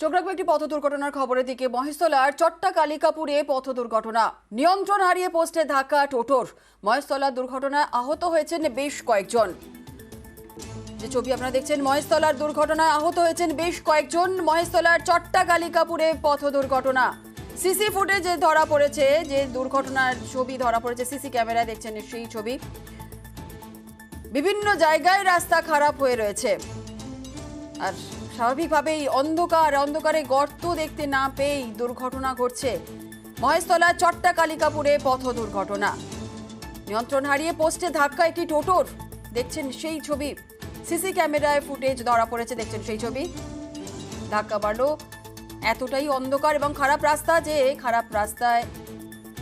চোখ রাখবো একটি পথ দুর্ঘটনার খবরের দিকে। মহেশতলার চট্টা কালিকাপুরে পথ দুর্ঘটনা, নিয়ন্ত্রণ হারিয়ে পোস্টে ধাক্কা টোটোর। মহেশতলার দুর্ঘটনায় আহত হয়েছেন বেশ কয়েকজন। যে ছবি আপনারা দেখছেন, মহেশতলার দুর্ঘটনায় আহত হয়েছেন বেশ কয়েকজন। মহেশতলার চট্টা কালিকাপুরে পথ দুর্ঘটনা, সিসি ফুটেজে ধরা পড়েছে, যে দুর্ঘটনার ছবি ধরা পড়েছে সিসি ক্যামেরায় দেখছেন সেই ছবি। বিভিন্ন জায়গায় রাস্তা খারাপ হয়ে রয়েছে, আর স্বাভাবিকভাবেই অন্ধকারে গর্ত দেখতে না পেয়েই দুর্ঘটনা ঘটছে। মহেশতলার চট্টা কালিকাপুরে পথ দুর্ঘটনা, নিয়ন্ত্রণ হারিয়ে পোস্টে ধাক্কা একটি টোটোর। দেখছেন সেই ছবি, সিসি ক্যামেরায় ফুটেজ ধরা পড়েছে, দেখছেন সেই ছবি। ধাক্কা বাড়লো, এতটাই অন্ধকার এবং খারাপ রাস্তা যে খারাপ রাস্তায়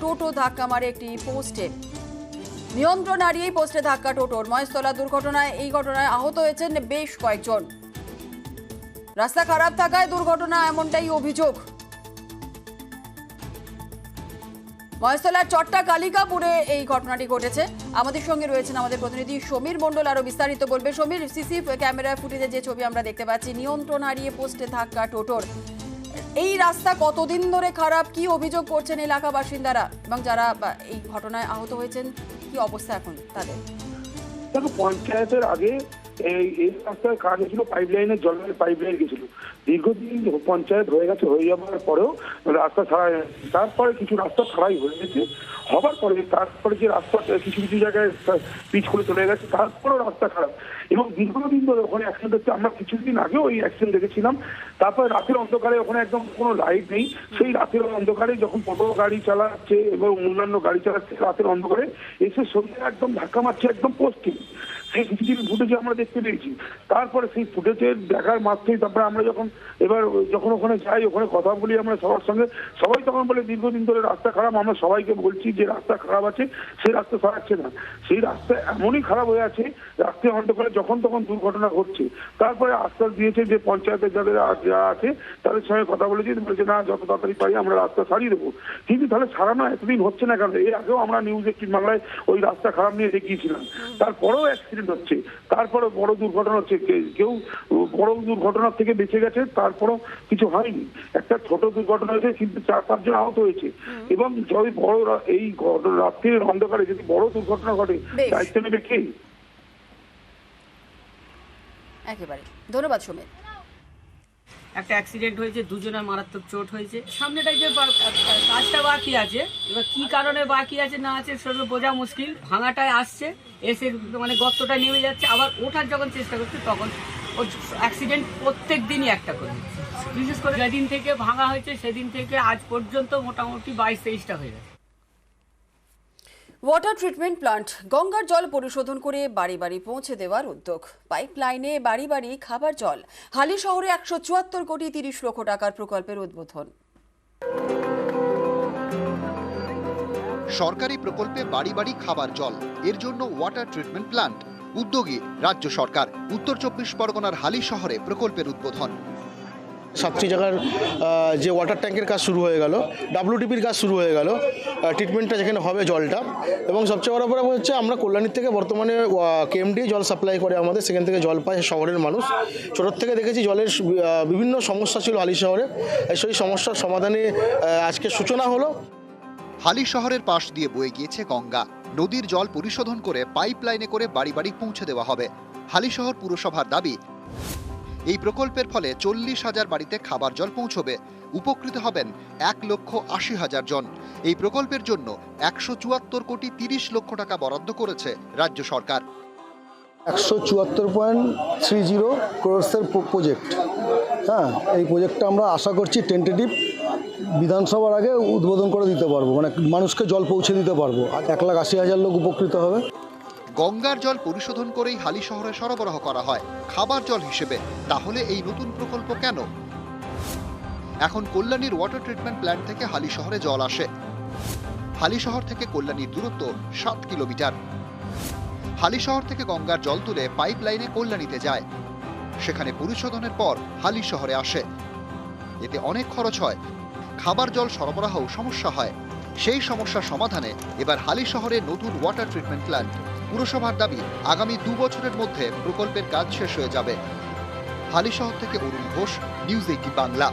টোটো ধাক্কা মারে একটি পোস্টে। নিয়ন্ত্রণ হারিয়েই পোস্টে ধাক্কা টোটোর। মহেশতলা দুর্ঘটনায় এই ঘটনায় আহত হয়েছেন বেশ কয়েকজন। রাস্তা খারাপ থাকায় দুর্ঘটনা, এমনটাই অভিযোগ। মহেশতলার চট্টা কালিকাপুরে এই ঘটনাটি ঘটেছে। আমাদের সঙ্গে রয়েছেন আমাদের প্রতিনিধি সমীর মণ্ডল, আরো বিস্তারিত বলবে। সমীর, সিসি ক্যামেরায় ফুটেজে যে ছবি আমরা দেখতে পাচ্ছি, নিয়ন্ত্রণ হারিয়ে পোস্টে ধাক্কা টোটোর। এই রাস্তা কতদিন ধরে খারাপ, কি অভিযোগ করছেন এলাকা বাসিন্দারা এবং যারা এই ঘটনায় আহত হয়েছেন, কি অবস্থা এখন তাদের? দেখো, পঞ্চায়েতের আগে এই রাস্তার কাজ হয়েছিল, পাইপলাইনের জলের পাইপলাইন গেছিল। দীর্ঘদিন পঞ্চায়েত হয়ে যাওয়ার পরেও রাস্তা ছাড়া, তারপরে কিছু রাস্তা ছাড়াই হয়ে গেছে। হবার পরে তারপরে যে রাস্তা কিছু কিছু জায়গায় পিচ করে চলে গেছে, তারপরেও রাস্তা খারাপ। এবং দীর্ঘদিন ধরে ওখানে অ্যাক্সিডেন্ট হচ্ছে। আমরা কিছুদিন আগেও ওই অ্যাক্সিডেন্ট দেখেছিলাম। তারপরে রাতের অন্ধকারে ওখানে একদম কোনো লাইট নেই। সেই রাতের অন্ধকারে যখন টোটো গাড়ি চালাচ্ছে এবং অন্যান্য গাড়ি চালাচ্ছে, রাতের অন্ধকারে এসে সন্ধ্যা একদম ধাক্কা মারছে একদম পোস্টে। সেই সিসিটিভি ফুটেজে আমরা দেখতে পেয়েছি। তারপরে সেই ফুটেজের দেখার মাত্রই তারপরে আমরা যখন ওখানে যাই, ওখানে কথা বলি আমরা সবার সঙ্গে, সবাই তখন বলে দীর্ঘদিন ধরে রাস্তা খারাপ। আমরা সবাইকে বলছি যে রাস্তা খারাপ আছে, সেই রাস্তা সারাচ্ছে না। সেই রাস্তা এমনই খারাপ হয়ে আছে, রাস্তা অন্ধকারে যখন তখন দুর্ঘটনা ঘটছে। তারপরে আশ্বাস দিয়েছে যে পঞ্চায়েতের যারা আছে তাদের সঙ্গে কথা বলেছি, বলেছে না, যত তাড়াতাড়ি পারি আমরা রাস্তা সারিয়ে দেবো। কিন্তু তাহলে সারানো এতদিন হচ্ছে না কেন? এর আগেও আমরা নিউজ 18 বাংলায় ওই রাস্তা খারাপ নিয়ে দেখিয়েছিলাম। তারপরেও অ্যাক্সিডেন্ট হচ্ছে, তারপরে বড় দুর্ঘটনা হচ্ছে। কেউ বড় দুর্ঘটনার থেকে বেঁচে গেছে, তারপরেও কিছু হয়নি। একটা ছোট দুর্ঘটনা হয়েছে, কিন্তু 4-5 জন আহত হয়েছে। এবং যদি বড় এই রাত্রির অন্ধকারে যদি বড় দুর্ঘটনা ঘটে, দায়িত্ব নেবে কে? একেবারে ধন্যবাদ সমীর। একটা অ্যাক্সিডেন্ট হয়েছে, দুজনের মারাত্মক চোট হয়েছে। সামনেটাই যে কাজটা বাকি আছে, এবার কি কারণে বাকি আছে না আছে সেটা বোঝা মুশকিল। ভাঙাটায় আসছে, এসে মানে গর্তটা নেমে যাচ্ছে, আবার ওঠার যখন চেষ্টা করছে তখন ওর অ্যাক্সিডেন্ট প্রত্যেক দিনই একটা করে। বিশেষ করে যেদিন থেকে ভাঙা হয়েছে সেদিন থেকে আজ পর্যন্ত মোটামুটি 22-23টা হয়ে গেছে। ওয়াটার ট্রিটমেন্ট প্লান্ট, গঙ্গার জল পরিশোধন করে বাড়ি বাড়ি পৌঁছে দেওয়ার উদ্যোগ। পাইপলাইনে বাড়ি বাড়ি খাবার জল। হালি শহরে 174 কোটি 30 লক্ষ টাকার প্রকল্পের উদ্বোধন। সরকারি প্রকল্পে বাড়ি বাড়ি খাবার জল, এর জন্য ওয়াটার ট্রিটমেন্ট প্লান্ট। উদ্যোগী রাজ্য সরকার। উত্তর 24 পরগনার হালি শহরে প্রকল্পের উদ্বোধন। 7টি জায়গার যে ওয়াটার ট্যাঙ্কের কাজ শুরু হয়ে গেল, WTPর কাজ শুরু হয়ে গেল, ট্রিটমেন্টটা যেখানে হবে জলটা। এবং সবচেয়ে বড় ব্যাপার হচ্ছে আমরা কল্যাণীর থেকে বর্তমানে KMD জল সাপ্লাই করে আমাদের, সেখান থেকে জল পায় শহরের মানুষ। ছোটোর থেকে দেখেছি জলের বিভিন্ন সমস্যা ছিল হালি শহরে, সেই সমস্যার সমাধানে আজকে সূচনা হলো। হালি শহরের পাশ দিয়ে বয়ে গিয়েছে গঙ্গা। নদীর জল পরিশোধন করে পাইপলাইনে করে বাড়ি বাড়ি পৌঁছে দেওয়া হবে। হালি শহর পুরসভার দাবি, এই প্রকল্পের ফলে 40,000 বাড়িতে খাবার জল পৌঁছবে। উপকৃত হবেন 1,80,000 জন। এই প্রকল্পের জন্য 174 কোটি 30 লক্ষ টাকা বরাদ্দ করেছে রাজ্য সরকার। 174.30 ক্রোর্সের প্রজেক্ট। হ্যাঁ, এই প্রজেক্টটা আমরা আশা করছি টেন্টেটিভ বিধানসভার আগে উদ্বোধন করে দিতে পারবো, মানে মানুষকে জল পৌঁছে দিতে পারবো। 1,80,000 লোক উপকৃত হবে। গঙ্গার জল পরিশোধন করেই হালি শহরে সরবরাহ করা হয় খাবার জল হিসেবে। তাহলে এই নতুন প্রকল্প কেন? এখন কল্যাণীর ওয়াটার ট্রিটমেন্ট প্ল্যান্ট থেকে হালি শহরে জল আসে। হালি শহর থেকে কল্যাণীর দূরত্ব 7 কিলোমিটার। হালি শহর থেকে গঙ্গার জল তুলে পাইপ লাইনে কল্যাণীতে যায়, সেখানে পরিশোধনের পর হালি শহরে আসে। এতে অনেক খরচ হয়, খাবার জল সরবরাহও সমস্যা হয়। সেই সমস্যার সমাধানে এবার হালি শহরে নতুন ওয়াটার ট্রিটমেন্ট প্ল্যান্ট। পুরসভার দাবি, আগামী 2 বছরের মধ্যে প্রকল্পের কাজ শেষ হয়ে যাবে। হালিশহর থেকে অরুণ ঘোষ, নিউজ 18 বাংলা।